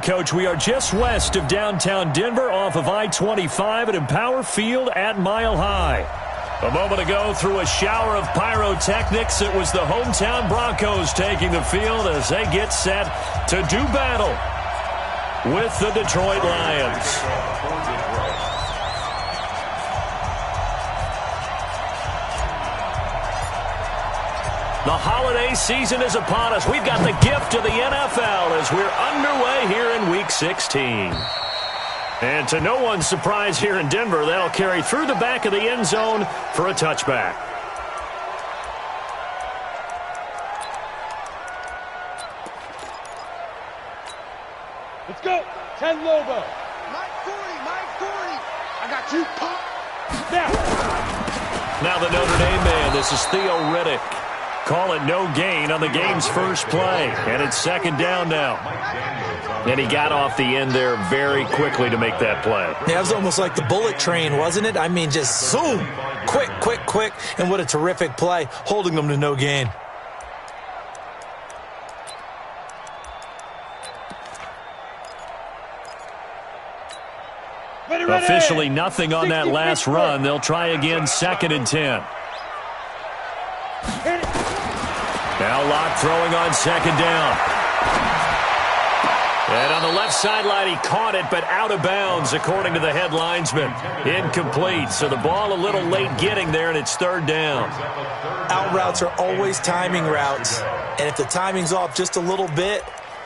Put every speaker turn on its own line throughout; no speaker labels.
Coach, we are just west of downtown Denver off of I-25 at Empower Field at Mile High. A moment ago, through a shower of pyrotechnics, it was the hometown Broncos taking the field as they get set to do battle with the Detroit Lions. The holiday season is upon us. We've got the gift of the NFL as we're underway here in Week 16. And to no one's surprise here in Denver, that'll carry through the back of the end zone for a touchback.
Let's go. 10 Lobo. Mike 40. I got you. Pop.
Now the Notre Dame man. This is Theo Riddick. Call it no gain on the game's first play. And it's second down now. And he got off the end there very quickly to make that play.
Yeah, it was almost like the bullet train, wasn't it? I mean, just zoom. Quick. And what a terrific play, holding them to no gain.
Officially nothing on that last run. They'll try again, 2nd and 10. Now Locke throwing on 2nd down. And on the left sideline, he caught it, but out of bounds, according to the head linesman. Incomplete, so the ball a little late getting there, and it's 3rd down.
Out routes are always timing routes, and if the timing's off just a little bit,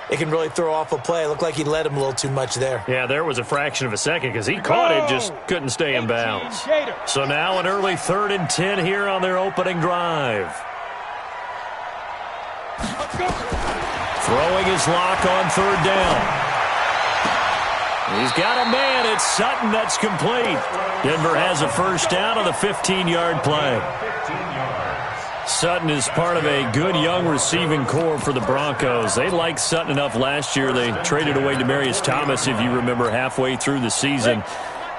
it can really throw off a play. It looked like he led him a little too much there.
Yeah, there was a fraction of a second because he caught it, just couldn't stay in bounds. So now an early 3rd and 10 here on their opening drive. Throwing his Lock on 3rd down. He's got a man. It's Sutton. That's complete. Denver has a first down on the 15-yard play. Sutton is part of a good young receiving core for the Broncos. They liked Sutton enough last year. They traded away Demaryius Thomas, if you remember, halfway through the season.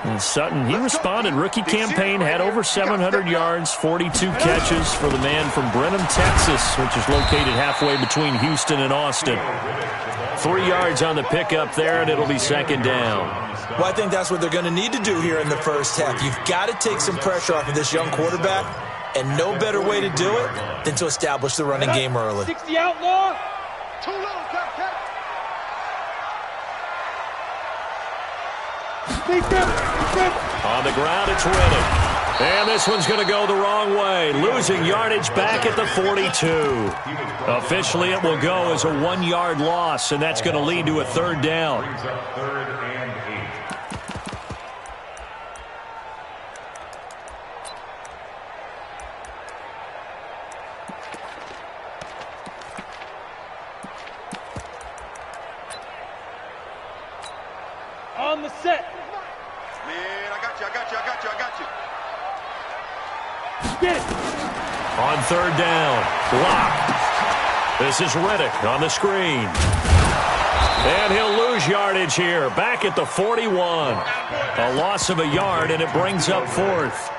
And Sutton, he responded. Rookie campaign, had over 700 yards, 42 catches for the man from Brenham, Texas, which is located halfway between Houston and Austin. 3 yards on the pickup there, and it'll be 2nd down.
Well, I think that's what they're going to need to do here in the first half. You've got to take some pressure off of this young quarterback, and no better way to do it than to establish the running game early.
60 outlaw. Too low, Cupcake.
On the ground, it's Riddick. And this one's going to go the wrong way. Losing yardage back at the 42. Officially, it will go as a 1-yard loss, and that's going to lead to a 3rd down.
On the set.
Man, I got you.
Get it.
On 3rd down, Lock. This is Riddick on the screen. And he'll lose yardage here, back at the 41. A loss of a yard, and it brings up 4th.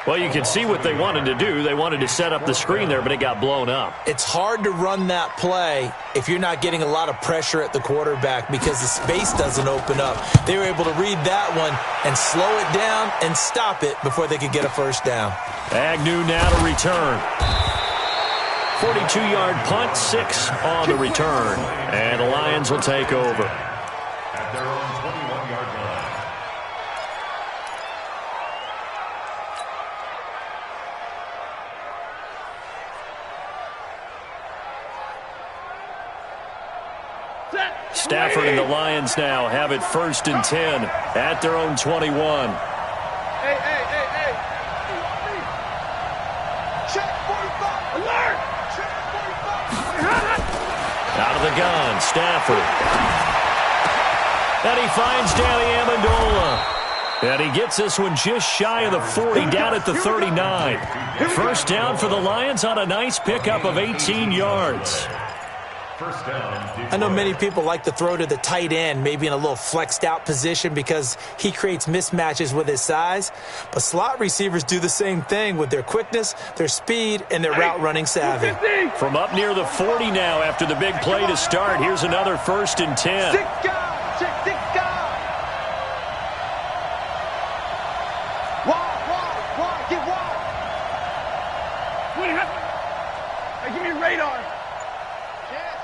Well, you can see what they wanted to do. They wanted to set up the screen there, but it got blown up.
It's hard to run that play if you're not getting a lot of pressure at the quarterback because the space doesn't open up. They were able to read that one and slow it down and stop it before they could get a first down.
Agnew now to return. 42-yard punt, 6 on the return. And the Lions will take over.
At their own 21-yard line.
Stafford and the Lions now have it 1st and 10 at their own 21.
Hey. Check 45. Alert. Check 45.
Out of the gun, Stafford. And he finds Danny Amendola. And he gets this one just shy of the 40, down at the 39. 1st down for the Lions on a nice pickup of 18 yards.
First down.
I know many people like to throw to the tight end, maybe in a little flexed out position because he creates mismatches with his size. But slot receivers do the same thing with their quickness, their speed, and their route running savvy.
From up near the 40 now after the big play to start, here's another 1st and 10.
Six guys. Six guys. Wide. Get wide. Hey, give me a radar.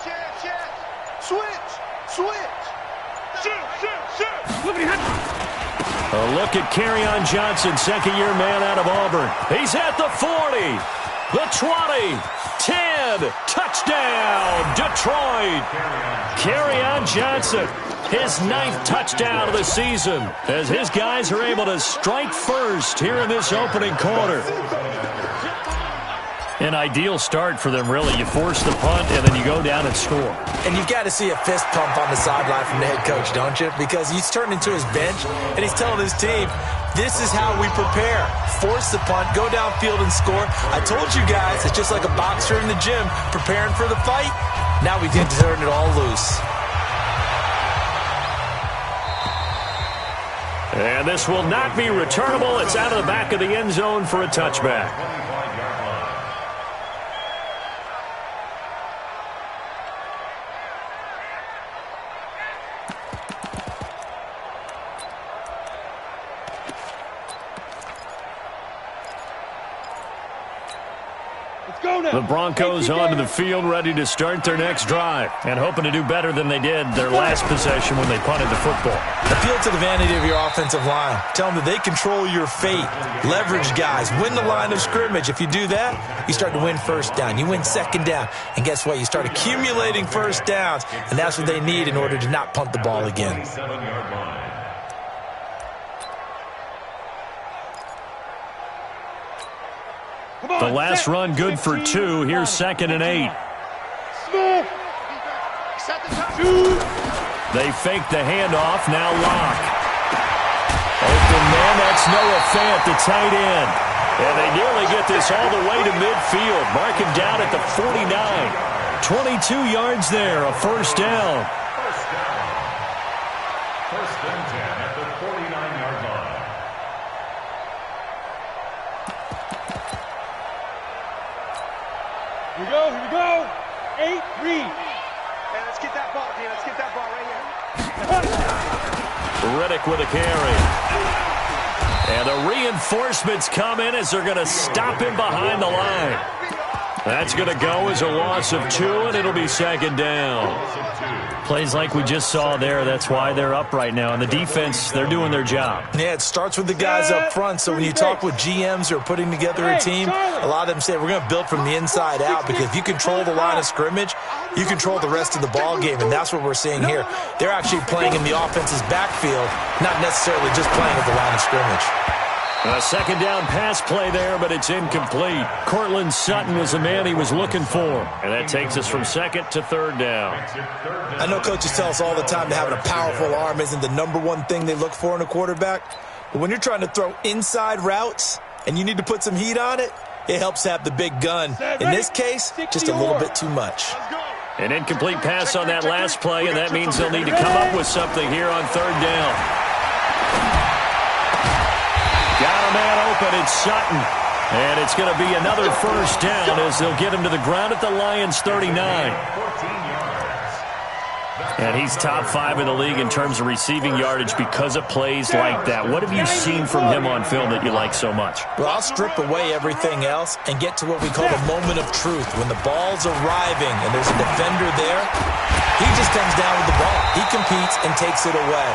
Chance. Switch. Shoot.
A look at Kerryon Johnson, second-year man out of Auburn. He's at the 40, the 20, 10, touchdown, Detroit. Kerryon Johnson, his 9th touchdown of the season, as his guys are able to strike first here in this opening quarter. An ideal start for them, really. You force the punt, and then you go down and score.
And you've got to see a fist pump on the sideline from the head coach, don't you? Because he's turned into his bench, and he's telling his team, this is how we prepare. Force the punt, go downfield and score. I told you guys, it's just like a boxer in the gym preparing for the fight. Now we get to turn it all loose.
And this will not be returnable. It's out of the back of the end zone for a touchback. The Broncos onto the field, ready to start their next drive, and hoping to do better than they did their last possession when they punted the football.
Appeal to the vanity of your offensive line. Tell them that they control your fate. Leverage guys. Win the line of scrimmage. If you do that, you start to win first down. You win second down. And guess what? You start accumulating first downs, and that's what they need in order to not punt the ball again.
The last run good for 2. Here's 2nd and 8. They fake the handoff. Now Locke. Open man. That's Noah Fant, the tight end. And they nearly get this all the way to midfield. Mark him down at the 49. 22 yards there. A first down.
First and 10 at the 49-yard line.
Here we go. 8, read. Hey, let's get that ball, D. Let's get that ball right here.
Riddick with a carry. And the reinforcements come in as they're going to stop him behind the line. That's going to go as a loss of 2, and it'll be 2nd down. Plays like we just saw there. That's why they're up right now. And the defense, they're doing their job.
Yeah, it starts with the guys up front. So when you talk with GMs who are putting together a team, a lot of them say we're going to build from the inside out, because if you control the line of scrimmage, you control the rest of the ball game, and that's what we're seeing here. They're actually playing in the offense's backfield, not necessarily just playing at the line of scrimmage.
A 2nd down pass play there, but it's incomplete. Cortland Sutton was the man he was looking for. And that takes us from 2nd to 3rd down.
I know coaches tell us all the time that having a powerful arm isn't the #1 thing they look for in a quarterback. But when you're trying to throw inside routes and you need to put some heat on it, it helps have the big gun. In this case, just a little bit too much.
An incomplete pass on that last play, and that means they'll need to come up with something here on 3rd down. Got a man open, it's Sutton. And it's going to be another first down as they'll get him to the ground at the Lions' 39. And he's top 5 in the league in terms of receiving yardage because of plays like that. What have you seen from him on film that you like so much?
Well, I'll strip away everything else and get to what we call the moment of truth. When the ball's arriving and there's a defender there, he just comes down with the ball. He competes and takes it away.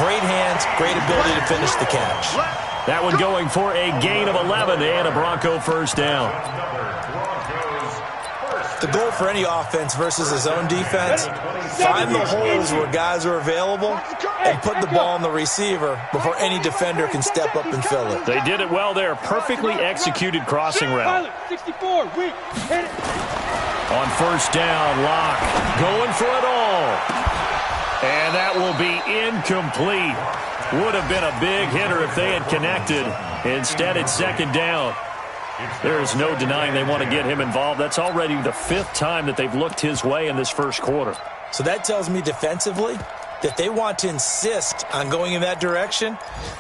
Great hands, great ability to finish the catch.
That one going for a gain of 11 and a Bronco first down.
The goal for any offense versus his own defense, find the holes where guys are available and put the ball on the receiver before any defender can step up and fill it.
They did it well there. Perfectly executed crossing route.
64, hit it.
On first down, Locke going for it all. And that will be incomplete. Would have been a big hitter if they had connected. Instead, it's 2nd down. There is no denying they want to get him involved. That's already the 5th time that they've looked his way in this first quarter.
So that tells me defensively that they want to insist on going in that direction.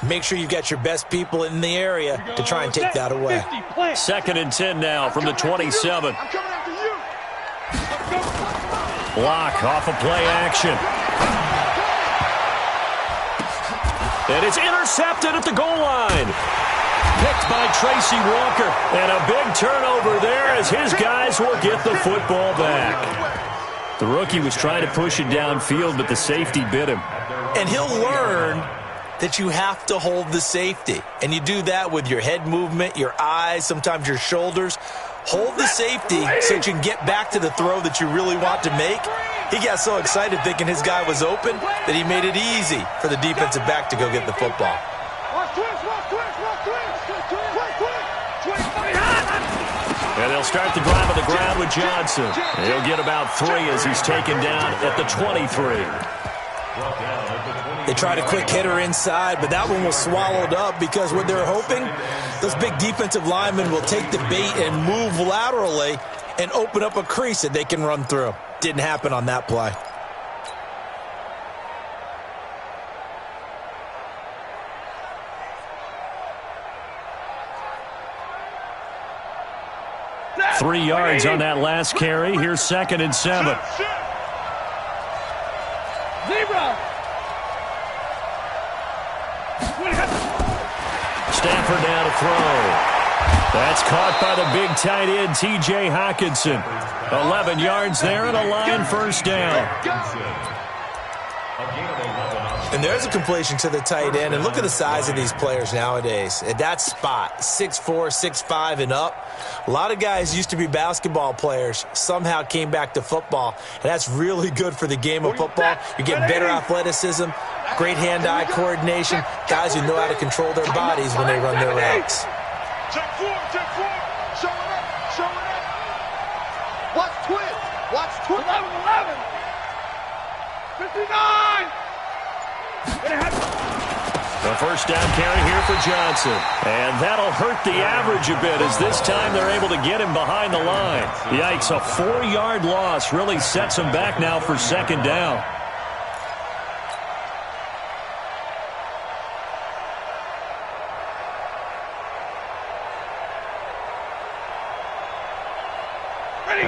Make sure you've got your best people in the area to try and take that away.
2nd and 10 now from the 27. Block off of play action. And it's intercepted at the goal line. Picked by Tracy Walker. And a big turnover there as his guys will get the football back. The rookie was trying to push it downfield, but the safety bit him.
And he'll learn that you have to hold the safety. And you do that with your head movement, your eyes, sometimes your shoulders. Hold the safety so that you can get back to the throw that you really want to make. He got so excited thinking his guy was open that he made it easy for the defensive back to go get the football.
And they'll start the drive on the ground with Johnson. He'll get about 3 as he's taken down at the 23.
They tried a quick hitter inside, but that one was swallowed up because what they're hoping, those big defensive linemen will take the bait and move laterally and open up a crease that they can run through. Didn't happen on that play.
Three yards on that last carry. Here's 2nd and 7. Stafford down to throw. That's caught by the big tight end, T.J. Hockenson. 11 yards there and a line first down.
And there's a completion to the tight end. And look at the size of these players nowadays. At that spot, 6'4", 6'5", and up. A lot of guys used to be basketball players, somehow came back to football. And that's really good for the game of football. You're getting better athleticism, great hand-eye coordination, guys who know how to control their bodies when they run their routes.
Check 4, showing up. Watch twist, 11, 59.
The first down carry here for Johnson. And that'll hurt the average a bit as this time they're able to get him behind the line. Yikes, a 4-yard loss really sets him back now for 2nd down.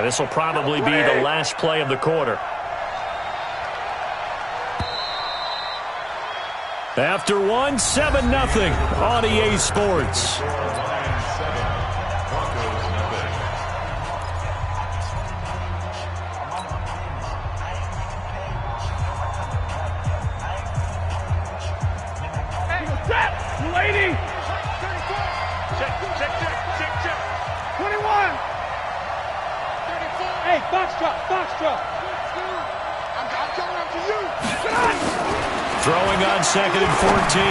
This will probably be the last play of the quarter. After 1, 7-0 on EA Sports.
Lady. Check. 21. Hey, box drop. I'm coming up to you.
Throwing on 2nd and 14.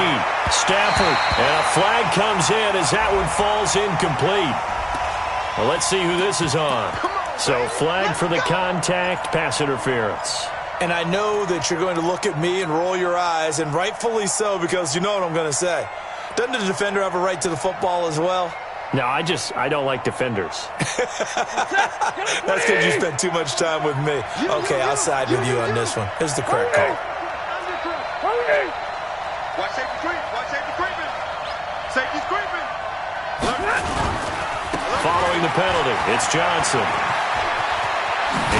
Stafford, and a flag comes in as that one falls incomplete. Well, let's see who this is on. So, flag for the contact, pass interference.
And I know that you're going to look at me and roll your eyes, and rightfully so, because you know what I'm going to say. Doesn't the defender have a right to the football as well?
No, I don't like defenders.
That's because you spent too much time with me. Okay, I'll side with you on this one. Here's the correct call.
Watch safety creeping. Safety's creeping.
Following the penalty, it's Johnson.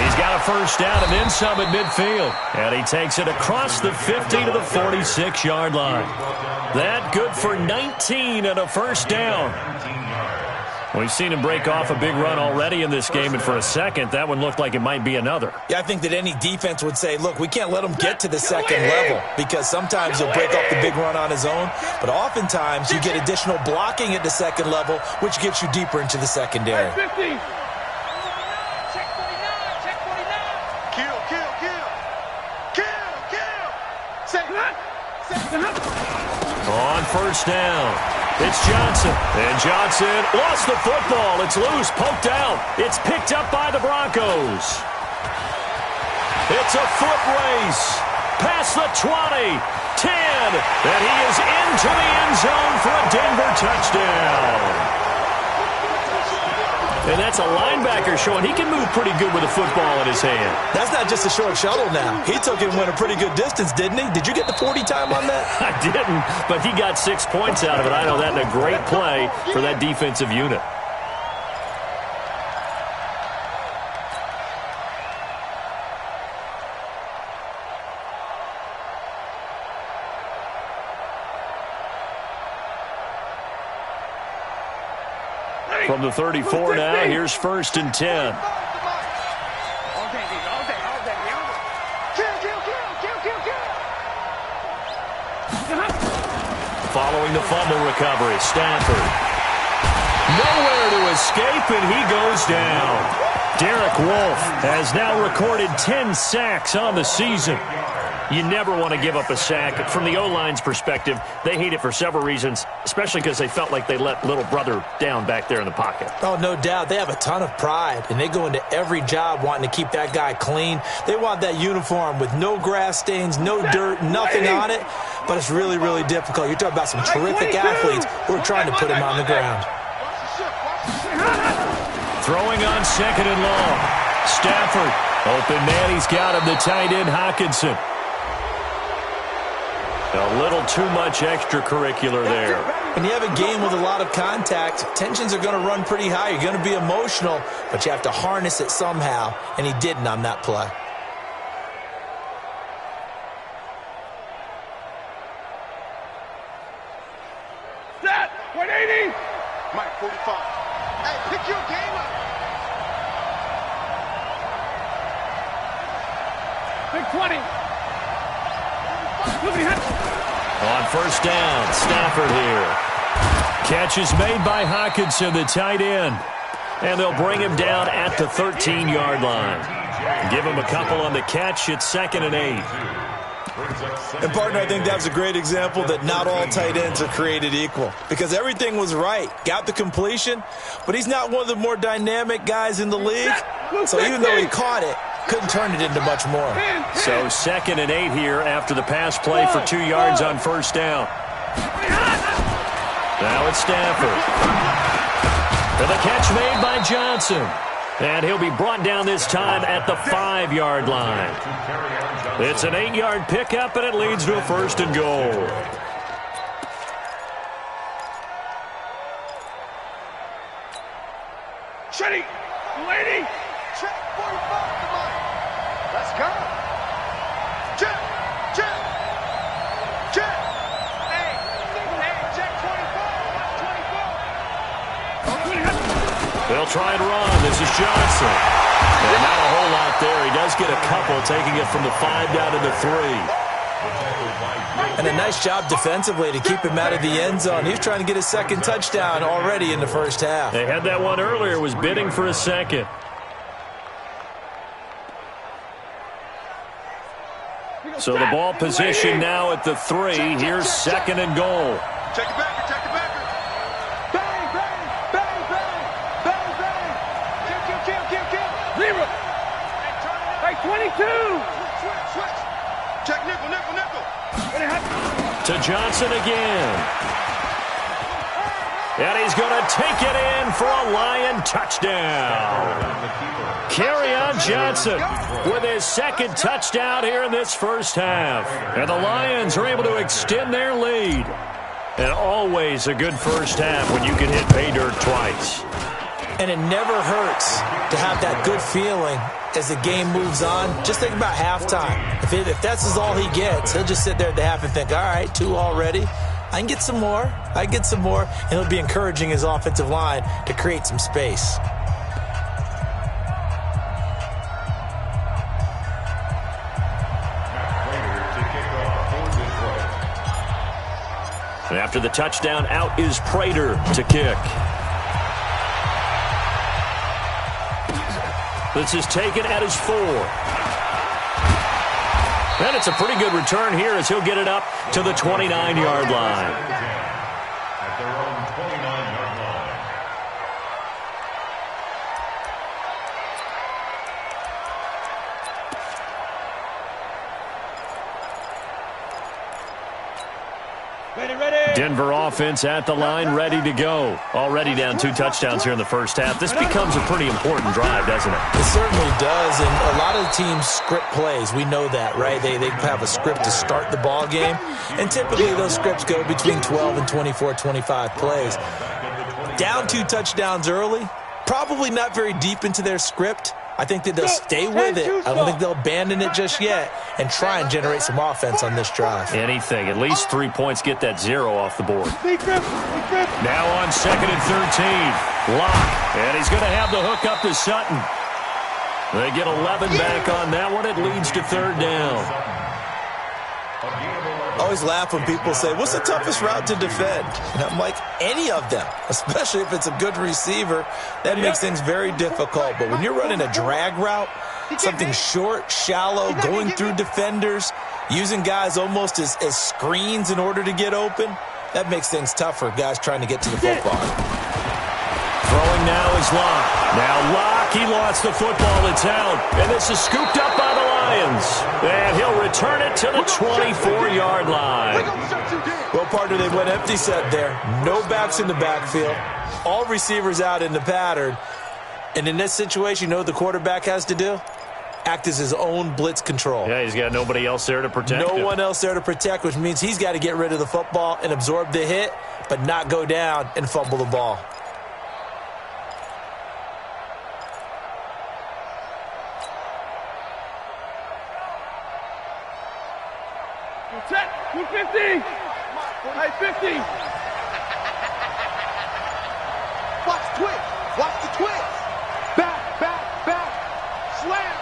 He's got a first down and then some at midfield. And he takes it across the 50 to the 46-yard line. That good for 19 and a first down. We've seen him break off a big run already in this game, and for a second, that one looked like it might be another.
Yeah, I think that any defense would say, look, we can't let him get to the second level, because sometimes he'll break off the big run on his own, but oftentimes you get additional blocking at the second level, which gets you deeper into the secondary.
50. Kill.
On first down, it's Johnson. And Johnson lost the football. It's loose, poked out. It's picked up by the Broncos. It's a foot race. Past the 20, 10, and he is into the end zone for a Denver touchdown. And that's a linebacker showing he can move pretty good with a football in his hand.
That's not just a short shuttle now. He took it and went a pretty good distance, didn't he? Did you get the 40 time on that?
I didn't, but he got 6 points out of it. I know that in a great play for that defensive unit. From the 34 now, here's 1st and 10. Following the fumble recovery, Stafford. Nowhere to escape, and he goes down. Derek Wolfe has now recorded 10 sacks on the season. You never want to give up a sack. From the O-line's perspective, they hate it for several reasons, especially because they felt like they let little brother down back there in the pocket.
Oh, no doubt. They have a ton of pride, and they go into every job wanting to keep that guy clean. They want that uniform with no grass stains, no dirt, nothing on it, but it's really, really difficult. You're talking about some terrific athletes who are trying to put him on the ground.
Throwing on 2nd and long. Stafford, open man, he's got him, the tight end, Hockenson. A little too much extracurricular there.
When you have a game with a lot of contact, tensions are going to run pretty high. You're going to be emotional, but you have to harness it somehow, and he didn't on that play.
Set! 180! Mike, 45. Hey, pick your game up. Big 20.
On 1st down, Stafford here. Catch is made by Hockenson, the tight end. And they'll bring him down at the 13-yard line. Give him a couple on the catch. It's 2nd and 8.
And, partner, I think that was a great example that not all tight ends are created equal. Because everything was right. Got the completion, but he's not one of the more dynamic guys in the league. So even though he caught it, couldn't turn it into much more.
So 2nd and 8 here after the pass play for 2 yards on 1st down. Now it's Stafford. For the catch made by Johnson. And he'll be brought down this time at the 5-yard line. It's an 8-yard pickup, and it leads to a 1st and goal.
Ready, lady. Check 45. Come on. Let's go. Check. Check. Check. Hey, check 24.
They'll try and run. This is Johnson. And not a whole lot there. He does get a couple, taking it from the 5 down to the 3.
And a nice job defensively to keep him out of the end zone. He was trying to get his 2nd touchdown already in the 1st half.
They had that one earlier, was bidding for a 2nd. So the ball position now at the 3. Here's 2nd and goal.
Check it back. Check it back. Bang, bang, bang, bang, bang, bang. Kill. 0. Hey, 22. Switch. Check nickel.
To Johnson again. And he's going to take it in for a Lion touchdown. Kerryon Johnson with his 2nd touchdown here in this 1st half. And the Lions are able to extend their lead. And always a good 1st half when you can hit pay dirt twice.
And it never hurts to have that good feeling as the game moves on. Just think about halftime. If that's all he gets, he'll just sit there at the half and think, all right, 2 already. I can get some more. And he'll be encouraging his offensive line to create some space.
And after the touchdown, out is Prater to kick. This is taken at his 4. And it's a pretty good return here as he'll get it up to the 29-yard line.
At their own 29-yard line.
Denver offense at the line, ready to go. Already down 2 touchdowns here in the first half. This becomes a pretty important drive, doesn't it?
It certainly does, and a lot of the teams script plays. We know that, right? They have a script to start the ball game, and typically those scripts go between 12 and 24, 25 plays. Down 2 touchdowns early, probably not very deep into their script. I think that they'll stay with it. I don't think they'll abandon it just yet and try and generate some offense on this drive.
Anything. At least 3 points, get that 0 off the board. Now on 2nd and 13. Lock. And he's going to have the hook up to Sutton. They get 11 back on that one. It leads to 3rd down.
I always laugh when people say, what's the toughest route to defend? And I'm like, any of them, especially if it's a good receiver. That makes things very difficult. But when you're running a drag route, something short, shallow, going through defenders, using guys almost as screens in order to get open, that makes things tough for guys trying to get to the football.
Throwing now is Locke. Now Locke, he lost the football. It's out. And this is scooped up by the Lions. And he'll return it to the 24-yard line.
Well, partner, they went empty set there. No backs in the backfield. All receivers out in the pattern. And in this situation, you know what the quarterback has to do? Act as his own blitz control.
Yeah, he's got nobody else there to protect him.
No one else there to protect, which means he's got to get rid of the football and absorb the hit, but not go down and fumble the ball.
Set, 250. Hey, 50. Watch the twist. Watch the twist. Back. Slam.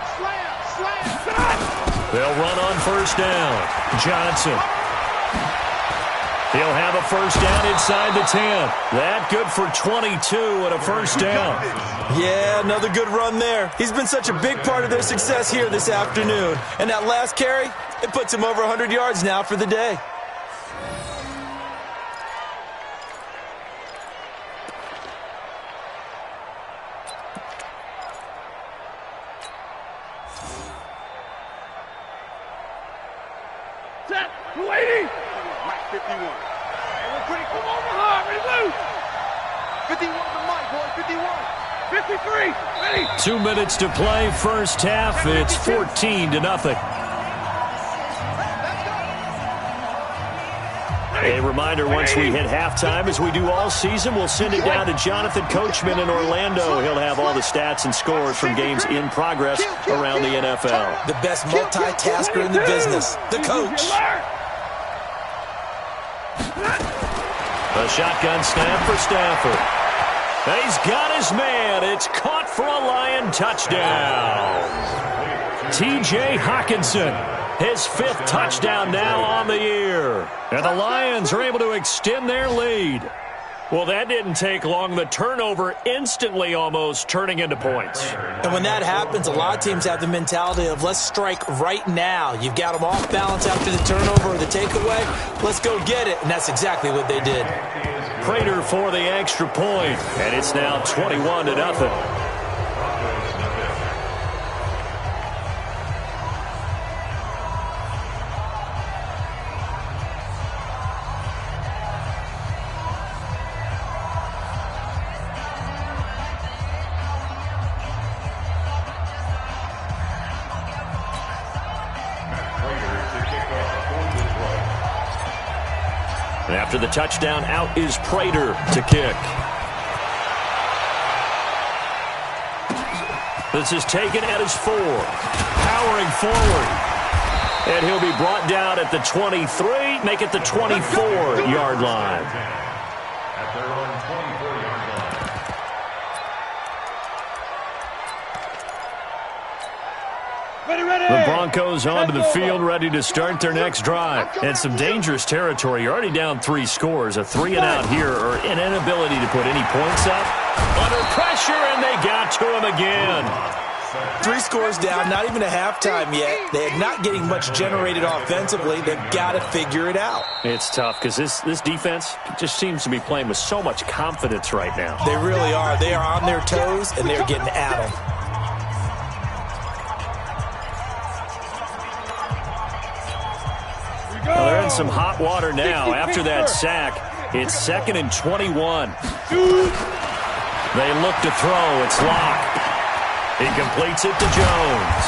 They'll run on 1st down. Johnson. He'll have a 1st down inside the 10. That good for 22 and a 1st down.
Yeah, another good run there. He's been such a big part of their success here this afternoon. And that last carry, it puts him over 100 yards now for the day.
Set, 280. Mike 51. Hey, we're pretty come over hard. Ready, loose. 51 to Mike, boy. 51. 53. Ready.
2 minutes to play. First half. It's 14-0. A reminder, once we hit halftime, as we do all season, we'll send it down to Jonathan Coachman in Orlando. He'll have all the stats and scores from games in progress around the NFL.
The best multitasker in the business, the coach.
A shotgun snap for Stafford. He's got his man. It's caught for a Lion touchdown. T.J. Hawkinson. His 5th touchdown now on the year. And the Lions are able to extend their lead. Well, that didn't take long. The turnover instantly almost turning into points.
And when that happens, a lot of teams have the mentality of let's strike right now. You've got them off balance after the turnover or the takeaway. Let's go get it. And that's exactly what they did.
Prater for the extra point. And it's now 21-0. After the touchdown, out is Prater to kick. This is taken at his 4. Powering forward. And he'll be brought down at the 23, make it the 24-yard line.
At their own 24-yard line.
The Broncos onto the field, ready to start their next drive. And some dangerous territory. You're already down 3 scores. A 3-and-out here, or an inability to put any points up. Under pressure, and they got to him again.
3 scores down, not even a halftime yet. They're not getting much generated offensively. They've got to figure it out.
It's tough because this defense just seems to be playing with so much confidence right now.
They really are. They are on their toes, and they're getting at them.
Well, they're some hot water now after that sack. It's 2nd and 21. They look to throw. It's Locke. He completes it to Jones.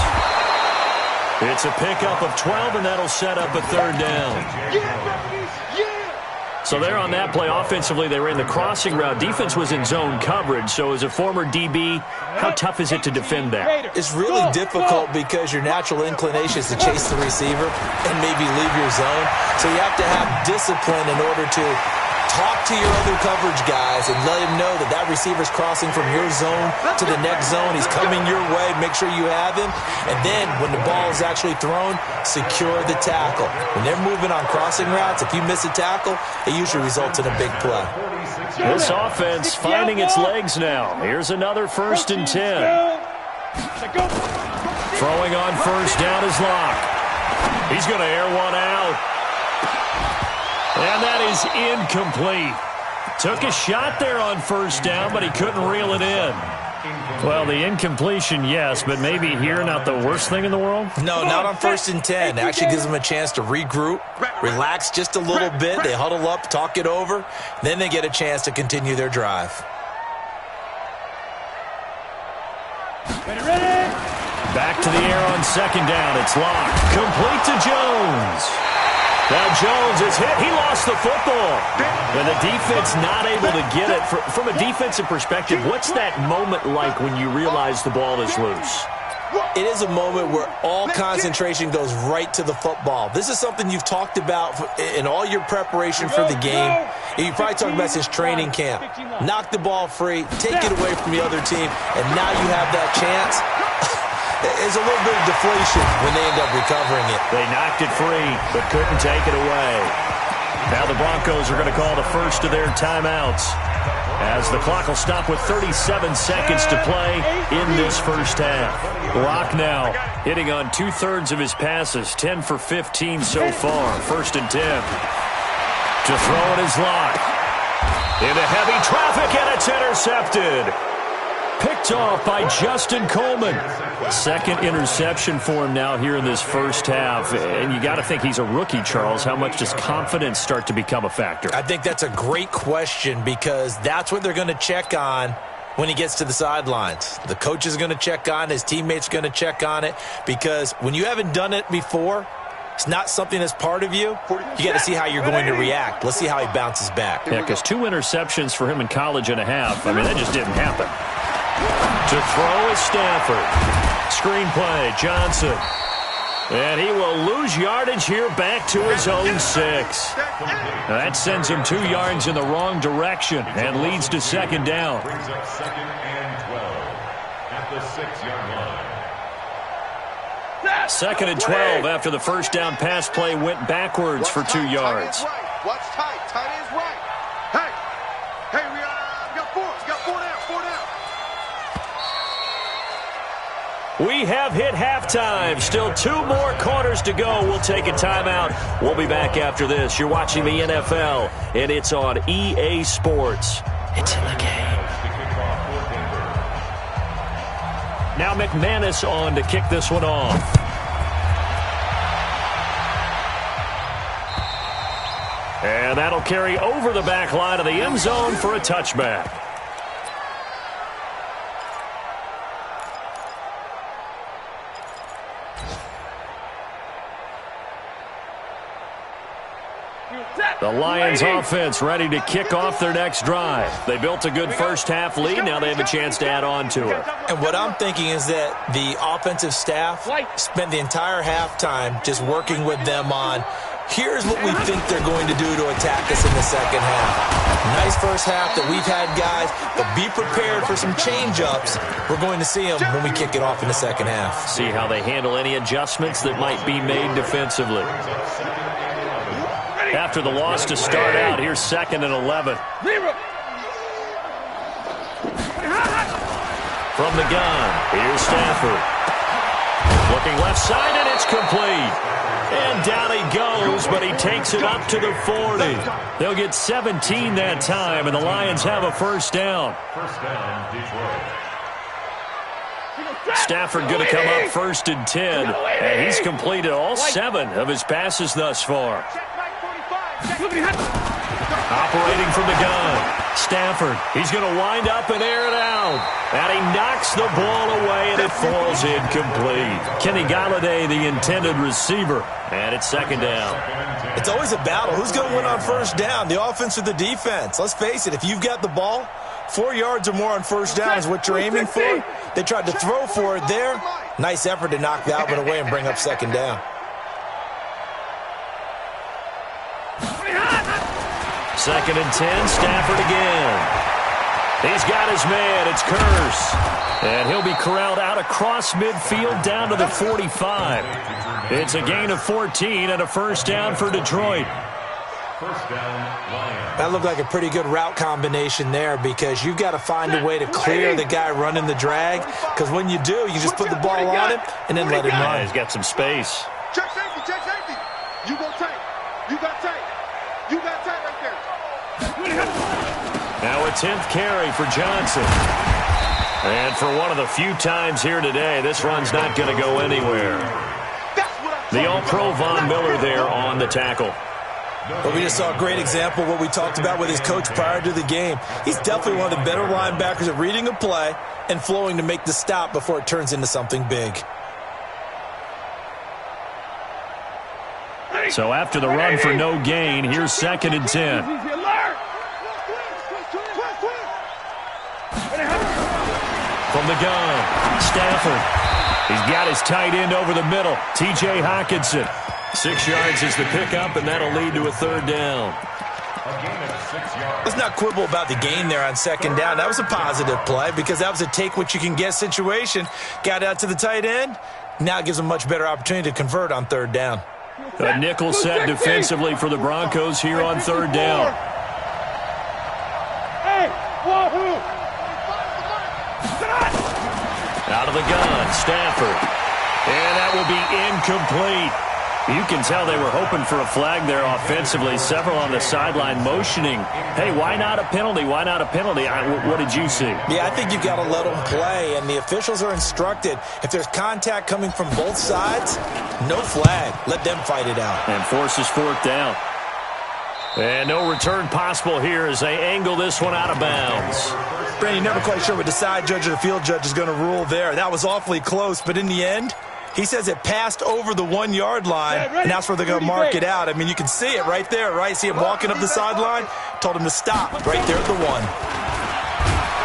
It's a pickup of 12, and that'll set up a 3rd down. So there on that play, offensively, they ran the crossing route. Defense was in zone coverage. So as a former DB, how tough is it to defend that?
It's really difficult because your natural inclination is to chase the receiver and maybe leave your zone. So you have to have discipline in order to talk to your other coverage guys and let him know that that receiver's crossing from your zone to the next zone. He's coming your way. Make sure you have him. And then when the ball is actually thrown, secure the tackle. When they're moving on crossing routes, if you miss a tackle, it usually results in a big play.
This offense finding its legs now. Here's another 1st and 10. Throwing on 1st down is Locke. He's going to air one out. And that is incomplete. Took a shot there on 1st down, but he couldn't reel it in. Well, the incompletion, yes, but maybe here not the worst thing in the world?
No, not on 1st and 10. It actually gives them a chance to regroup, relax just a little bit. They huddle up, talk it over. Then they get a chance to continue their drive.
Back to the air on 2nd down. It's Locke. Complete to Jones. Now Jones is hit. He lost the football. And the defense not able to get it. From a defensive perspective, what's that moment like when you realize the ball is loose?
It is a moment where all concentration goes right to the football. This is something you've talked about in all your preparation for the game. You probably talked about since training camp. Knock the ball free, take it away from the other team, and now you have that chance. There's a little bit of deflation when they end up recovering it.
They knocked it free, but couldn't take it away. Now the Broncos are going to call the first of their timeouts, as the clock will stop with 37 seconds to play in this first half. Locke now hitting on 2/3 of his passes, 10 for 15 so far. 1st and 10. To throw it is Locke. Into heavy traffic, and it's intercepted. Picked off by Justin Coleman. 2nd interception for him now here in this first half. And you got to think he's a rookie, Charles. How much does confidence start to become a factor?
I think that's a great question because that's what they're going to check on when he gets to the sidelines. The coach is going to check on it. His teammates are going to check on it because when you haven't done it before, it's not something that's part of you. You got to see how you're going to react. Let's see how he bounces back.
Yeah, because 2 interceptions for him in college and a half. I mean, that just didn't happen. To throw is Stafford. Screenplay, Johnson. And he will lose yardage here back to his own 6. Now that sends him 2 yards in the wrong direction and leads to 2nd down.
Brings up 2nd and 12 at the 6-yard line.
2nd and 12 after the 1st down pass play went backwards for 2 yards.
Watch tight. Tight is right. Hey, we got 4. We got 4 down. 4 down.
We have hit halftime. Still 2 more quarters to go. We'll take a timeout. We'll be back after this. You're watching the NFL, and it's on EA Sports. It's in the game. Now McManus on to kick this one off. And that'll carry over the back line of the end zone for a touchback. The Lions offense ready to kick off their next drive. They built a good first half lead. Now they have a chance to add on to it.
And what I'm thinking is that the offensive staff spent the entire halftime just working with them on, here's what we think they're going to do to attack us in the second half. Nice first half that we've had, guys, but be prepared for some change-ups. We're going to see them when we kick it off in the second half.
See how they handle any adjustments that might be made defensively. After the loss to start out, here's 2nd and 11. From the gun, here's Stafford. Looking left side, and it's complete. And down he goes, but he takes it up to the 40. They'll get 17 that time, and the Lions have a first down.
First down, Detroit.
Stafford going to come up 1st and 10, and he's completed all 7 of his passes thus far. Operating from the gun. Stafford, he's going to wind up and air it out. And he knocks the ball away, and it falls incomplete. Kenny Galladay, the intended receiver. And it's second down.
It's always a battle. Who's going to win on first down, the offense or the defense? Let's face it, if you've got the ball, 4 yards or more on first down is what you're aiming for. They tried to throw for it there. Nice effort to knock that one away and bring up second down.
Second and 10, Stafford again. He's got his man, it's Curse. And he'll be corralled out across midfield down to the 45. It's a gain of 14 and a first down for Detroit.
First down, Lions.
That looked like a pretty good route combination there because you've got to find a way to clear the guy running the drag. Because when you do, you just put the ball on him and then let him run.
He's got some space.
Check safety, check safety. You go tight. You got tight. You got tight right there.
Now a 10th carry for Johnson. And for one of the few times here today, this run's not going to go anywhere. The All-Pro Von Miller there on the tackle.
But we just saw a great example of what we talked about with his coach prior to the game. He's definitely one of the better linebackers at reading a play and flowing to make the stop before it turns into something big.
So after the run for no gain, here's second and 10. From the gun, Stafford. He's got his tight end over the middle, T.J. Hockenson. 6 yards is the pickup, and that'll lead to a third down.
A gain of 6 yards.
Let's not quibble about the gain there on second down. That was a positive play because that was a take-what-you-can-get situation. Got out to the tight end. Now it gives them a much better opportunity to convert on third down.
A nickel set defensively for the Broncos here on third down.
Hey, wahoo!
Out of the gun, Stafford. And that will be incomplete. You can tell they were hoping for a flag there offensively. Several on the sideline motioning. Hey, why not a penalty? Why not a penalty? What did you see?
Yeah, I think you've got to let them play, and the officials are instructed. If there's contact coming from both sides, no flag. Let them fight it out.
And forces fourth down. And no return possible here as they angle this one out of bounds.
Brandon, never quite sure what the side judge or the field judge is going to rule there. That was awfully close, but in the end, he says it passed over the 1 yard line, and that's where they're going to mark it out. I mean, you can see it right there, right? See him walking up the sideline? Told him to stop right there at the 1.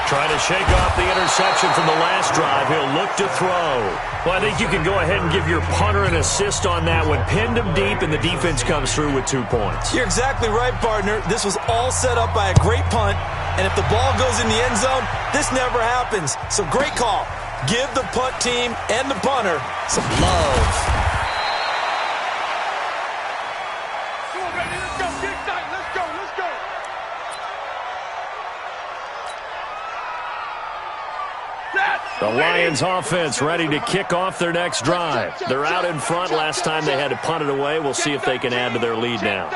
Trying to shake off the interception from the last drive. He'll look to throw. Well, I think you can go ahead and give your punter an assist on that one. Pinned him deep, and the defense comes through with 2 points.
You're exactly right, partner. This was all set up by a great punt, and if the ball goes in the end zone, this never happens. So great call. Give the punt team and the punter some love.
Come on, baby, let's go. Get tight. Let's go. Let's go.
The Lions offense ready to kick off their next drive. They're out in front. Last time they had to punt it away. We'll see if they can add to their lead now.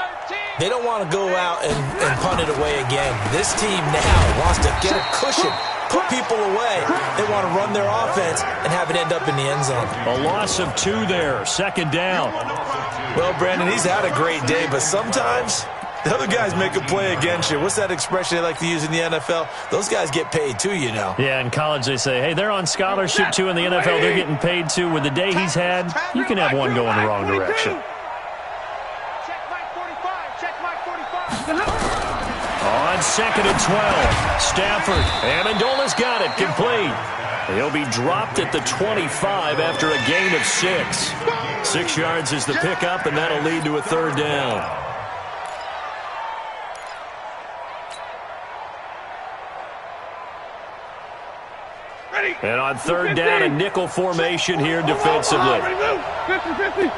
They don't want to go out and punt it away again. This team now wants to get a cushion, put people away. They want to run their offense and have it end up in the end zone.
A loss of 2 there. Second down.
Well, Brandon, he's had a great day, but sometimes the other guys make a play against you. What's that expression they like to use in the NFL? Those guys get paid too, you know.
Yeah, in college they say, hey, they're on scholarship too. In the NFL, they're getting paid too. With the day he's had, you can have one going the wrong direction.
Check Mike 45. Check Mike 45.
On second and 12, Stafford. Amendola's got it, complete. He'll be dropped at the 25 after a gain of 6. 6 yards is the pickup, and that'll lead to a third down. And on third down, a nickel formation here defensively.
50-50.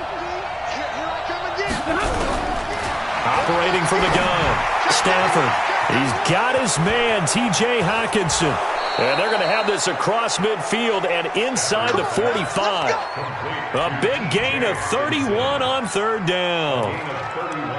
Operating from the gun, Stafford. He's got his man, T.J. Hockenson. And they're going to have this across midfield and inside the 45. A big gain of 31 on third down.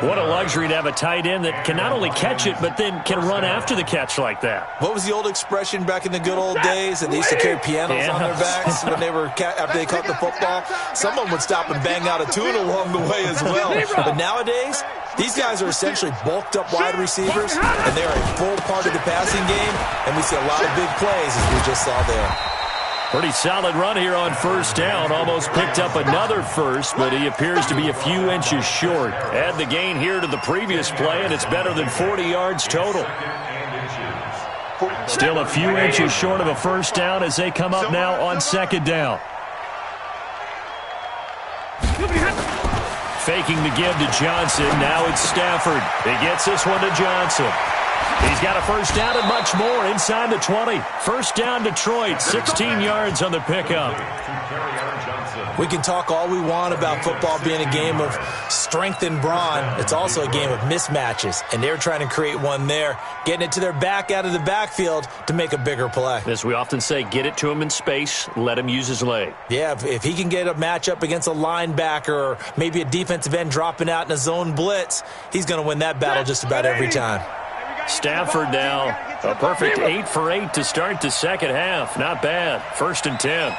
What a luxury to have a tight end that can not only catch it, but then can run after the catch like that.
What was the old expression back in the good old days? And they used to carry pianos on their backs when they were after they caught the football. Someone would stop and bang out a tune along the way as well. But nowadays, These guys are essentially bulked up wide receivers, and they're a full part of the passing game, and we see a lot of big plays as we just saw there.
Pretty solid run here on first down. Almost picked up another first, but he appears to be a few inches short. Add the gain here to the previous play, and it's better than 40 yards total. Still a few inches short of a first down as they come up now on second down. Faking the give to Johnson. Now it's Stafford. He gets this one to Johnson. He's got a first down and much more inside the 20. First down Detroit, 16 yards on the pickup.
We can talk all we want about football being a game of strength and brawn. It's also a game of mismatches, and they're trying to create one there, getting it to their back out of the backfield to make a bigger play.
As we often say, get it to him in space, let him use his leg.
Yeah, if he can get a matchup against a linebacker or maybe a defensive end dropping out in a zone blitz, he's going to win that battle just about every time.
Stafford now, a perfect 8 for 8 to start the second half. Not bad. First and 10.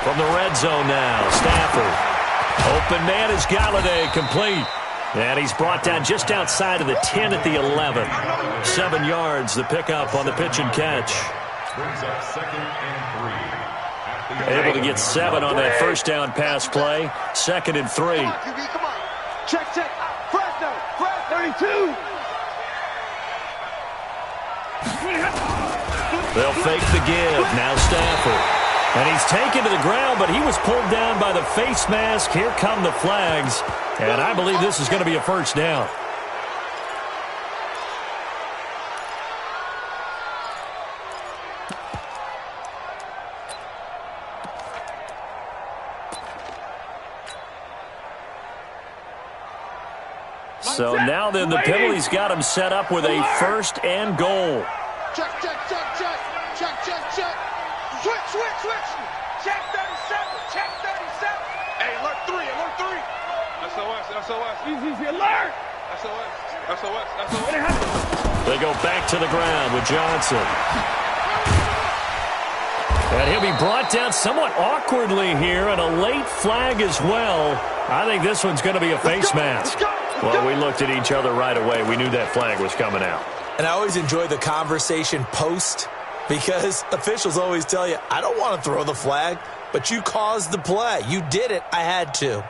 From the red zone now, Stafford. Open man is Galladay, complete. And he's brought down just outside of the 10 at the 11. 7 yards, the pickup on the pitch and catch.
Brings up second and 3.
Able to get 7 on that first down pass play. Second and 3.
Come on. Check. Fresno. 32.
They'll fake the give. Now Stafford. And he's taken to the ground, but he was pulled down by the face mask. Here come the flags. And I believe this is going to be a first down. So now then the penalty's got him set up with a first and goal.
Check. Switch. Check 37. Hey, alert 3. SOS. Easy, alert. SOS.
They go back to the ground with Johnson. And he'll be brought down somewhat awkwardly here, and a late flag as well. I think this one's going to be a face mask. Well, we looked at each other right away. We knew that flag was coming out.
And I always enjoy the conversation post, because officials always tell you, I don't want to throw the flag, but you caused the play. You did it. I had to.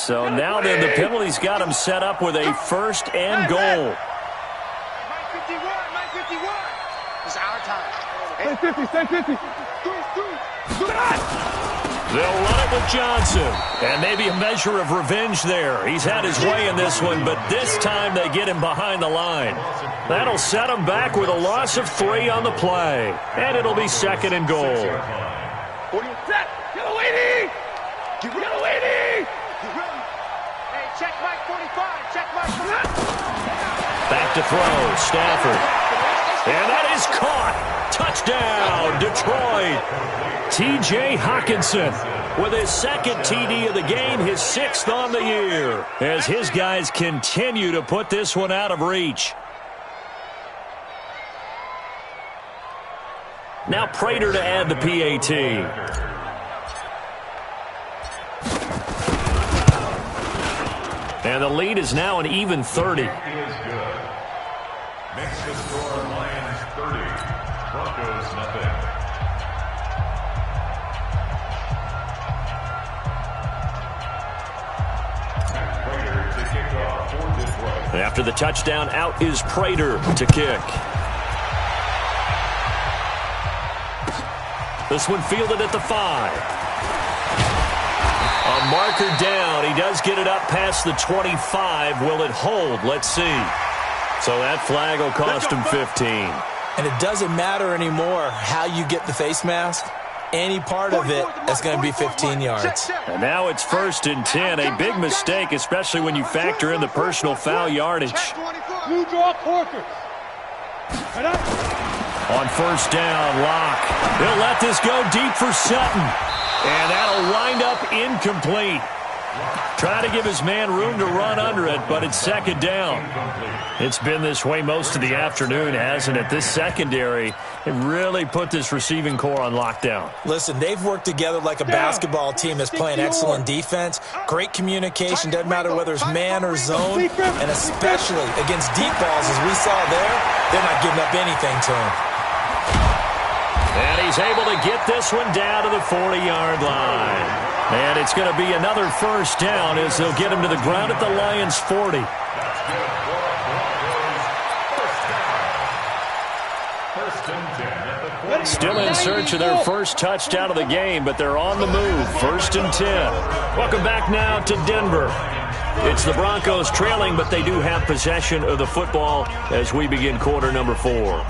So now then the penalty's got him set up with a first and goal.
951. It's our time. Stay 50.
They'll run it with Johnson. And maybe a measure of revenge there. He's had his way in this one, but this time they get him behind the line. That'll set him back with a loss of 3 on the play. And it'll be second and goal.
Set. Get a lady. Hey, check Mike 45.
Back to throw. Stafford. And that is caught. Touchdown, Detroit. T.J. Hockenson with his second TD of the game, his 6th on the year, as his guys continue to put this one out of reach. Now Prater to add the PAT. And the lead is now an even 30.
Makes the score Lions 30, Broncos nothing.
After the touchdown, out is Prater to kick. This one fielded at the 5. A marker down. He does get it up past the 25. Will it hold? Let's see. So that flag will cost him 15.
And it doesn't matter anymore how you get the face mask. Any part of it is going to be 15 yards.
And now it's first and 10. A big mistake, especially when you factor in the personal foul yardage.
New draw Porker.
On first down, Locke. He'll let this go deep for Sutton. And that'll wind up incomplete. Trying to give his man room to run under it, but it's second down. It's been this way most of the afternoon, hasn't it? This secondary, it really put this receiving core on lockdown.
Listen, they've worked together like a basketball team that's playing excellent defense. Great communication, doesn't matter whether it's man or zone, and especially against deep balls, as we saw there, they're not giving up anything to him.
And he's able to get this one down to the 40-yard line. And it's going to be another first down as they'll get him to the ground at the Lions' 40. Still in search of their first touchdown of the game, but they're on the move. 1st and 10. Welcome back now to Denver. It's the Broncos trailing, but they do have possession of the football as we begin quarter number 4.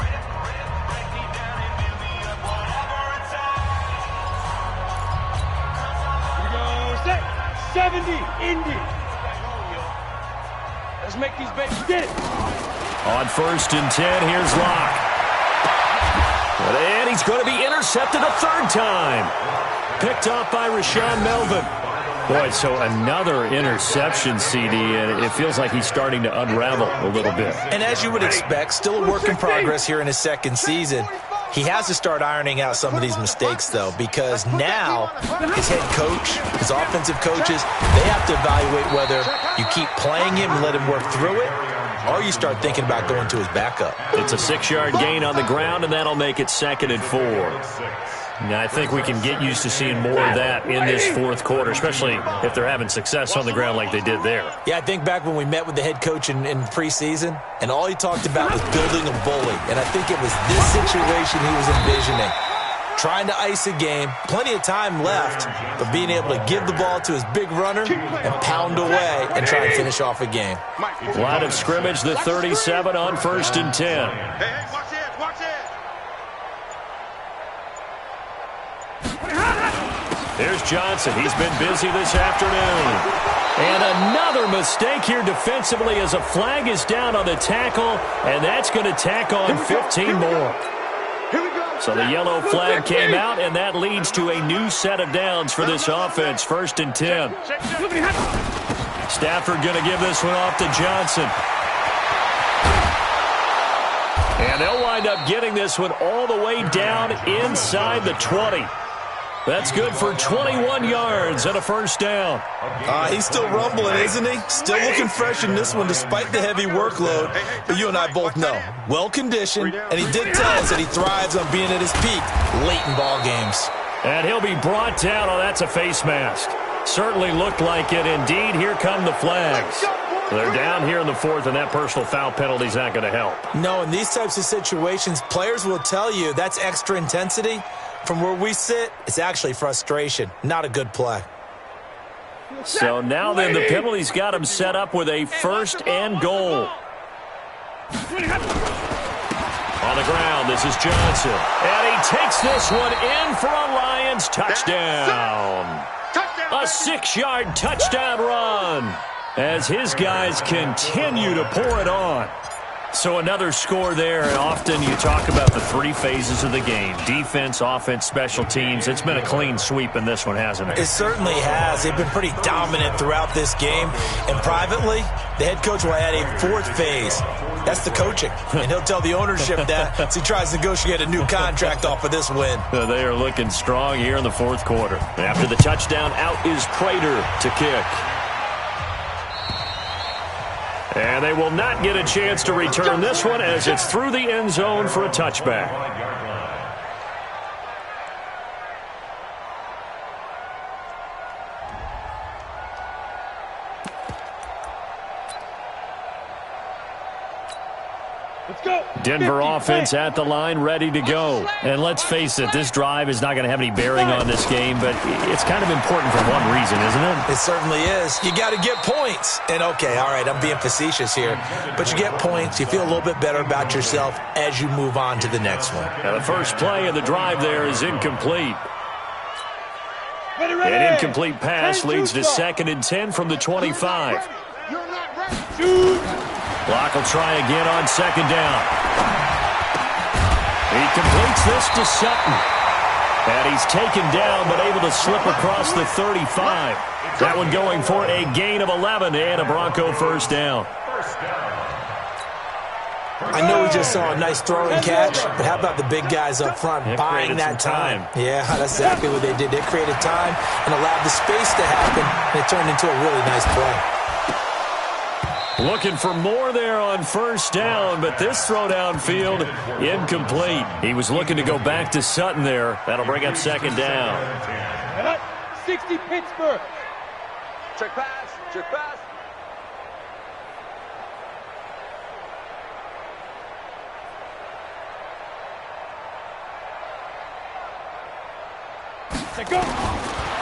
70, Indy. Let's make these babies get it.
On 1st and 10, here's Locke. And he's going to be intercepted a third time. Picked off by Rashaan Melvin. Boy, so another interception, CD, and it feels like he's starting to unravel a little bit.
And as you would expect, still a work in progress here in his second season. He has to start ironing out some of these mistakes, though, because now his head coach, his offensive coaches, they have to evaluate whether you keep playing him and let him work through it, or you start thinking about going to his backup.
It's a 6-yard gain on the ground, and that'll make it 2nd and 4. Now, I think we can get used to seeing more of that in this fourth quarter, especially if they're having success on the ground like they did there.
Yeah, I think back when we met with the head coach in preseason, and all he talked about was building a bully. And I think it was this situation he was envisioning. Trying to ice a game, plenty of time left, but being able to give the ball to his big runner and pound away and try and finish off a game.
Line of scrimmage, the 37 on 1st and 10.
Hey, watch it, watch it.
There's Johnson. He's been busy this afternoon. And another mistake here defensively as a flag is down on the tackle, and that's going to tack on 15 more. So the yellow flag came out, and that leads to a new set of downs for this offense. 1st and 10. Stafford going to give this one off to Johnson. And they'll wind up getting this one all the way down inside the 20. That's good for 21 yards and a first down.
He's still rumbling, isn't he? Still looking fresh in this one despite the heavy workload. But you and I both know, well-conditioned, and he did tell us that he thrives on being at his peak late in ball games.
And he'll be brought down. Oh, that's a face mask. Certainly looked like it. Indeed, here come the flags. They're down here in the 4th, and that personal foul penalty is not going to help.
No, in these types of situations, players will tell you that's extra intensity. From where we sit, it's actually frustration. Not a good play.
So now then, the penalty's got him set up with a 1st and goal. On the ground, this is Johnson. And he takes this one in for a Lions touchdown. A 6-yard touchdown run as his guys continue to pour it on. So another score there, and often you talk about the 3 phases of the game. Defense, offense, special teams. It's been a clean sweep in this one, hasn't it?
It certainly has. They've been pretty dominant throughout this game. And privately, the head coach will add a 4th phase. That's the coaching. And he'll tell the ownership that as he tries to negotiate a new contract off of this win.
They are looking strong here in the 4th quarter. After the touchdown, out is Prater to kick. And they will not get a chance to return this one as it's through the end zone for a touchback. Denver offense at the line, ready to go. And let's face it, this drive is not going to have any bearing on this game, but it's kind of important for one reason, isn't it?
It certainly is. You got to get points. And, okay, all right, I'm being facetious here. But you get points. You feel a little bit better about yourself as you move on to the next one.
Now, the first play of the drive there is incomplete. An incomplete pass leads to 2nd and 10 from the 25. Locke will try again on 2nd down. He completes this to Sutton. And he's taken down, but able to slip across the 35. That one going for a gain of 11 and a Bronco first down.
I know we just saw a nice throw and catch, but how about the big guys up front buying that time? Yeah, that's exactly what they did. They created time and allowed the space to happen, and it turned into a really nice play.
Looking for more there on first down, but this throw downfield incomplete. He was looking to go back to Sutton there. That'll bring up second down.
60 Pittsburgh. Check pass, check pass.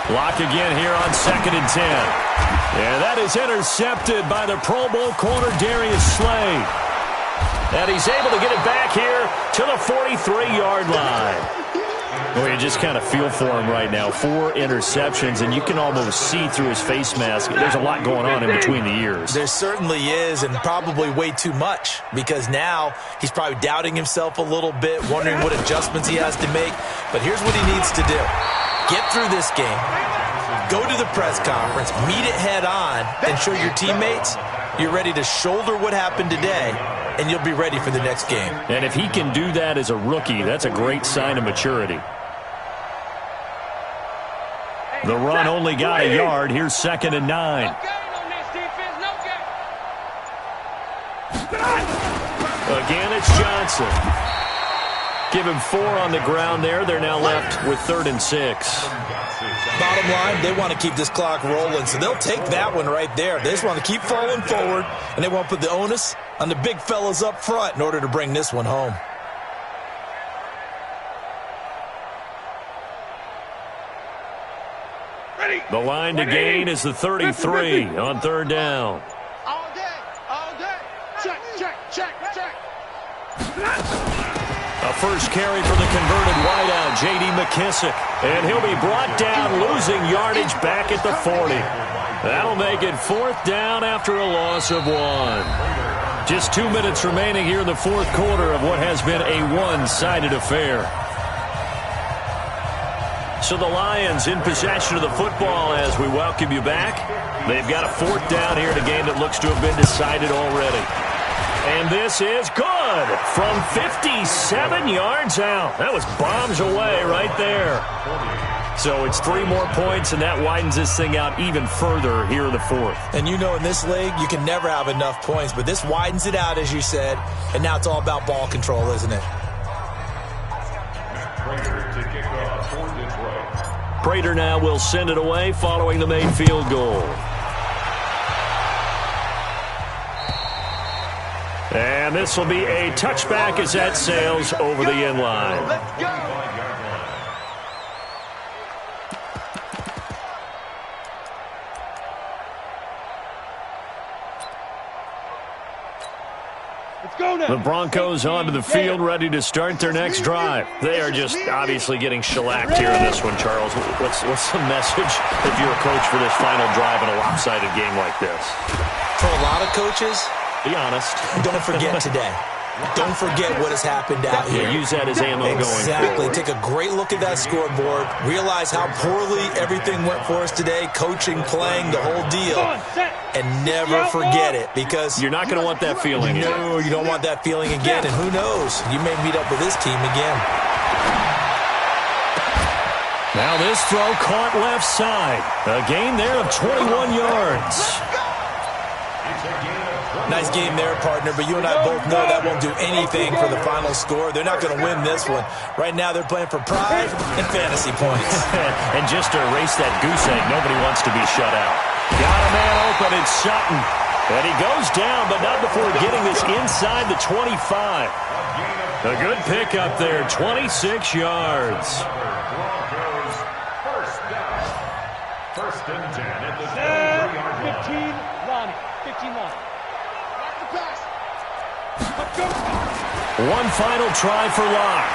Block again here on 2nd and 10. And that is intercepted by the Pro Bowl corner Darius Slay. And he's able to get it back here to the 43-yard line. Well, you just kind of feel for him right now. 4 interceptions, and you can almost see through his face mask. There's a lot going on in between the ears.
There certainly is, and probably way too much, because now he's probably doubting himself a little bit, wondering what adjustments he has to make. But here's what he needs to do. Get through this game, go to the press conference, meet it head on, and show your teammates you're ready to shoulder what happened today, and you'll be ready for the next game.
And if he can do that as a rookie, that's a great sign of maturity. The run only got a yard. Here's 2nd and 9. Again, it's Johnson. Give him 4 on the ground there. They're now left with 3rd and 6.
Bottom line, they want to keep this clock rolling, so they'll take that one right there. They just want to keep falling forward, and they want to put the onus on the big fellas up front in order to bring this one home.
The line to gain is the 33 on 3rd down.
All day. Check, check, check, check.
A first carry for the converted wideout, J.D. McKissick. And he'll be brought down, losing yardage back at the 40. That'll make it 4th down after a loss of 1. Just 2 minutes remaining here in the 4th quarter of what has been a one-sided affair. So the Lions in possession of the football as we welcome you back. They've got a 4th down here in a game that looks to have been decided already. And this is good from 57 yards out. That was bombs away right there. So it's 3 more points, and that widens this thing out even further here in the 4th.
And you know in this league, you can never have enough points, but this widens it out, as you said, and now it's all about ball control, isn't it?
Prater now will send it away following the made field goal. And this will be a touchback as that sails over the end line.
Let's go.
The Broncos onto the field, ready to start their next drive. They are just obviously getting shellacked here in this one, Charles. What's the message if you're a coach for this final drive in a lopsided game like this?
For a lot of coaches,
be honest.
Don't forget today. Don't forget what has happened out here.
Use that as ammo going forward.
Exactly. Take a great look at that scoreboard. Realize how poorly everything went for us today. Coaching, playing, the whole deal. And never forget it, because
you're not going to want that feeling again.
No, you don't want that feeling again. And who knows? You may meet up with this team again.
Now this throw caught left side. A gain there of 21 yards.
Nice game there, partner, but you and I both know that won't do anything for the final score. They're not going to win this one. Right now they're playing for pride and fantasy points.
And just to erase that goose egg, nobody wants to be shut out. Got a man open, it's Sutton. And he goes down, but not before getting this inside the 25. A good pickup there, 26 yards.
First and 10 at the
15, Lonnie. 15, Lonnie.
One final try for Locke.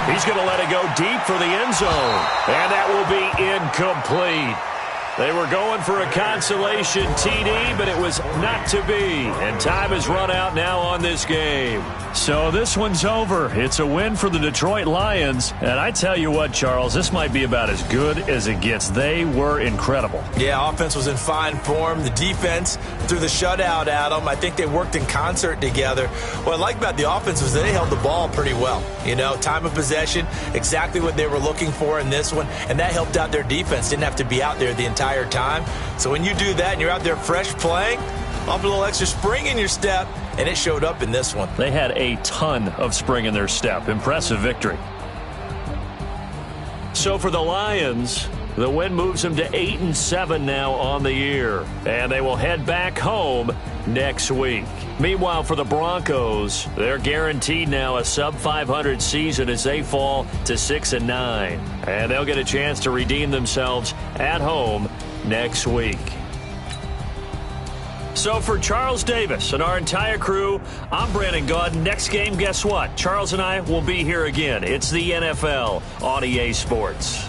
He's going to let it go deep for the end zone. And that will be incomplete. They were going for a consolation TD, but it was not to be. And time has run out now on this game. So this one's over. It's a win for the Detroit Lions. And I tell you what, Charles, this might be about as good as it gets. They were incredible.
Yeah, offense was in fine form. The defense threw the shutout at them. I think they worked in concert together. What I like about the offense was they held the ball pretty well. You know, time of possession, exactly what they were looking for in this one. And that helped out their defense. Didn't have to be out there the entire time. So when you do that and you're out there fresh playing, off a little extra spring in your step, and it showed up in this one.
They had a ton of spring in their step. Impressive victory. So for the Lions, the win moves them to 8-7 now on the year, and they will head back home next week. Meanwhile, for the Broncos, they're guaranteed now a sub-500 season as they fall to 6-9, and they'll get a chance to redeem themselves at home next week. So for Charles Davis and our entire crew, I'm Brandon Gaudin. Next game, guess what? Charles and I will be here again. It's the NFL on EA Sports.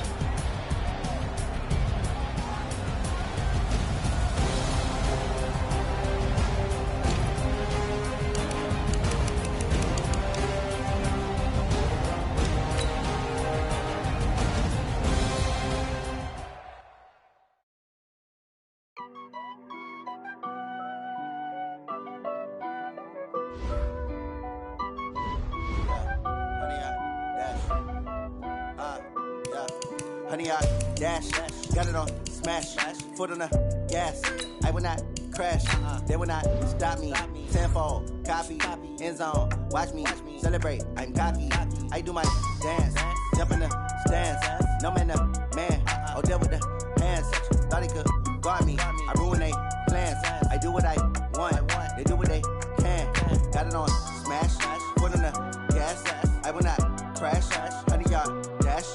Honey, I dash, got it on smash, foot on the gas. I will not crash, they will not stop me. Tenfold, copy, end zone, watch me celebrate. I'm cocky, I do my dance, jump in the stands. No man, the man, oh, there with the hands. Thought he could guard me, I ruin they plans. I do what I want, they do what they can. Got it on smash, foot on the gas. I will not crash, honey, y'all dash,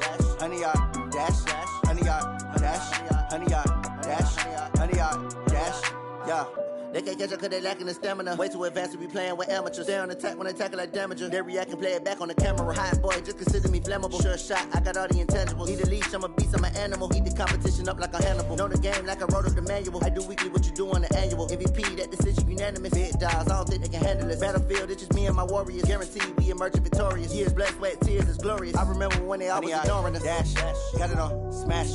honey, y'all dash, honey, y'all dash, honey, y'all dash, honey, y'all dash, yeah. They can't catch up cause they lacking the stamina. Way too advanced to be playing with amateurs. Stay on attack when they tackle like damager. They react and play it back on the camera. Hot boy, just consider me flammable. Sure shot, I got all the intangibles. Need a leash, I'm a beast, I'm an animal. Eat the competition up like a Hannibal. Know the game like I wrote up the manual. I do weekly what you do on the annual. MVP, that decision unanimous. Big dogs, I don't think they can handle this. Battlefield, it's just me and my warriors. Guaranteed we emerge victorious. Years, blood, sweat, tears, is glorious. I remember when they always ignoring us. Dash, got it on smash,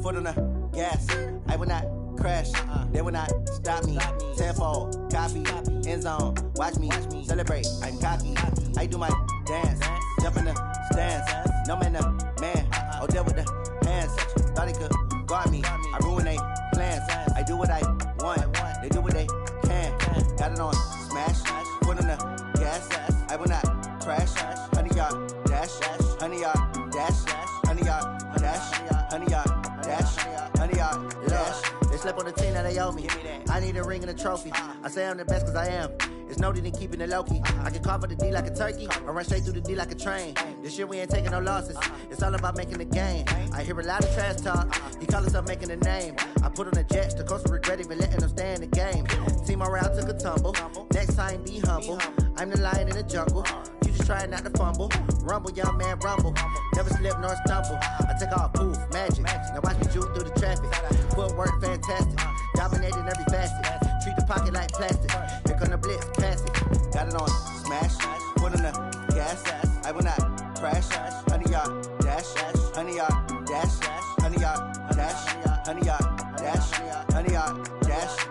foot on the gas. I will not crash, they will not stop me. Tenfold, copy, end zone, watch me celebrate. I'm cocky, I do my dance, jump in the stands. No man, the man, oh, there with the hands. Thought he could guard me, I ruin they plans. I do what I want, they do what they can. Got it on smash, foot on the gas. I will not crash, honey, y'all dash, honey, y'all dash, honey, y'all dash, honey, y'all dash, honey, y'all dash. They slept on the team that they owe me. I need a ring and a trophy. I say I'm the best cause I am. It's no need in keeping it low-key. I can carve up the D like a turkey or run straight through the D like a train. This year we ain't taking no losses. It's all about making the game. I hear a lot of trash talk. He call himself making a name. I put on the Jets. The coach will regret even letting them stay in the game. Team around took a tumble. Next time be humble. I'm the lion in the jungle. You just try not to fumble. Rumble, young man, rumble. Never slip nor stumble. I take off, poof, magic. Now watch me juke through the traffic. Footwork fantastic. Dominating every facet. Treat the pocket like plastic. Here come the blitz, pass it. Got it on smash. Foot on the gas. I will not crash. Honey, y'all dash. Honey, y'all dash. Honey, y'all dash. Honey, y'all dash. Honey, y'all dash.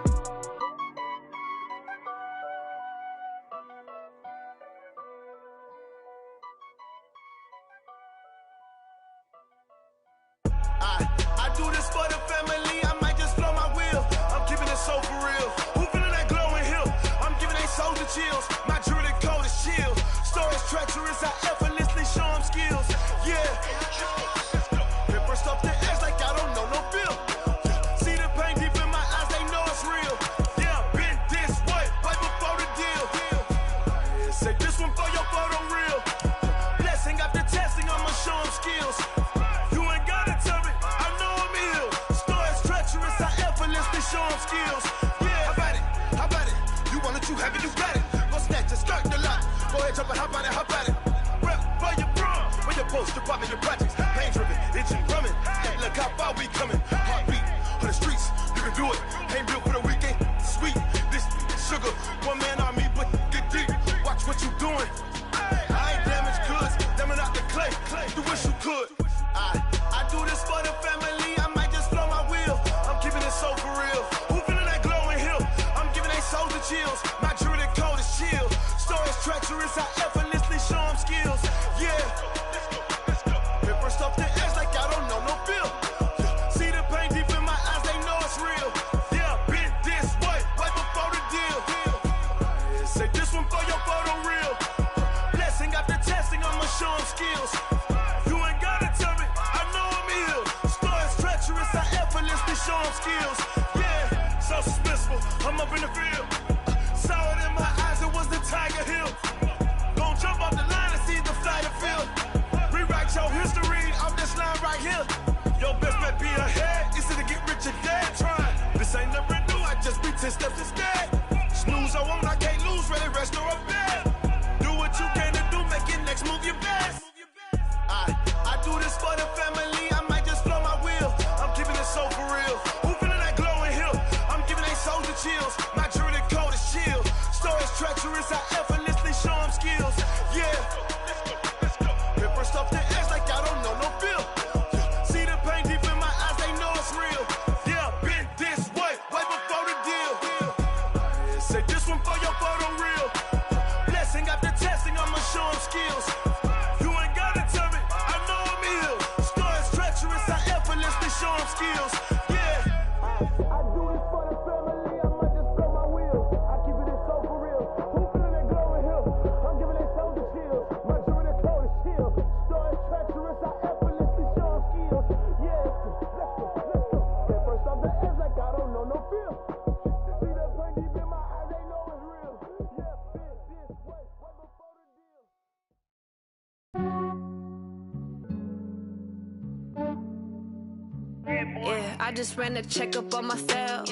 I do this for the family, I might just blow my wheel. I'm keeping it so for real. Who feeling that glowing hill? I'm giving they soldier chills. My jewelry code is chill. Stories treacherous, I effortlessly show them skills. Yeah. Paper stuff the edge like I don't know no bill. See the pain deep in my eyes, they know it's real. Yeah, been this way, right before the deal. Say this one for your photo real. Blessing after testing, I'ma show them skills. Show them skills. Yeah, how about it? You want it, you have it, you got it. Go snatch it, skirt the lot. Go ahead, jump it, hop on it. Rep for your bro. Where your post, your poppin', your projects. Pain driven, itching, drumming. Hey, look how far we coming. Heartbeat on the streets. do it. Ain't built for the weekend. Sweet, this sugar. One man on me, but get deep. Watch what you doing. I ain't damaged goods. Damn out the clay. You wish you could. I do this for the family. I might just blow my wheel. I'm keeping it so for real. Who feeling that glowing hill? I'm giving they souls the chills. My jewelry cold is chill. Stories treacherous. I effortlessly show them skills. Yeah. Hit first off the edge like I don't know no feel. See the pain deep in my eyes. They know it's real. Yeah, been this way right before the deal. Say this one for your photo reel. Blessing after testing. I'ma show them skills. You ain't gotta tell me. I know I'm ill. Stories treacherous. I effortlessly show them skills. Yeah, so suspenseful. I'm up in the field. Saw it in my eyes. It was the Tiger Hill. Gon' jump off the line and see the flight of field. Rewrite your history off this line right here. Your best bet be ahead. Is it to get rich or dead? Trying. This ain't never new. I just be 10 steps instead. Snooze I won't. I can't lose. Ready, rest or a bed. Do what you can to do. Make your next move your best. I do this for the family. I might just blow my wheel. I'm keeping it so for real. Who feeling that glowing hill? I'm giving they souls the chills. My jewelry cold is chill. Stories treacherous. I effortlessly show them skills. Yeah. Hit first off the edge like I don't know no feel. See the pain deep in my eyes. They know it's real. Yeah, been this way right before the deal. Say this one for your photo reel. Blessing after testing. I'ma show them skills. You ain't gotta tell me. I know I'm ill. Stories treacherous. I effortlessly show them skills. Yeah. I do this for the family. I might just blow my wheel. I keep it so for real. Who feeling that glowing hill? I'm giving they souls the chills. My jewelry cold is chill. Stories treacherous. I effortlessly show them skills. Yeah. Let's go. Hit first off the edge like I don't know no feel. See that pain deep in my eyes. They know it's real. Yeah, been this way right before the deal.
Yeah, I just ran a checkup on myself.